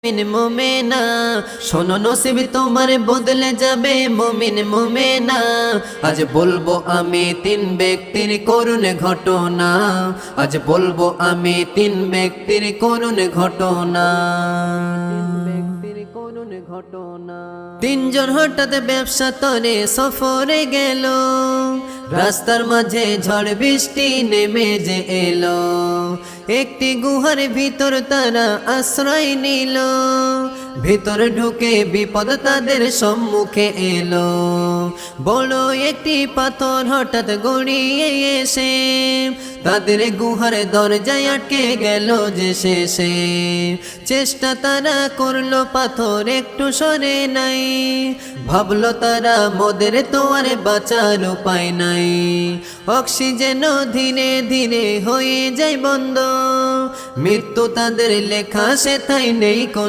মুমিন মুমিনা শোনো নসিব তোমার বদলে যাবে মুমিন মুমিনা আজ বলবো আমি তিন ব্যক্তির করুণ ঘটনা আজ বলবো আমি তিন ব্যক্তির করুণ ঘটনা তিনজন হঠাৎ ব্যবসা তরে সফরে গেল রাস্তার মাঝে ঝড় বৃষ্টি নেমে যে এলো একটি গুহার ভিতর তারা আশ্রয় নিল ভিতর ঢুকে বিপদ তাদের সম্মুখে এলো বড় একটি পাথর হঠাৎ গড়িয়ে এসে তাদের গুহার দরজায় আটকে গেল যে শেষে চেষ্টা তারা করলো পাথর একটু সরে নাই ভাবলো তারা মোদের তো আর বাঁচার উপায় নাই অক্সিজেন ধীরে ধীরে হয়ে যায় বন্ধ মৃত্যু তাদের লেখা সেথায় নেই কোন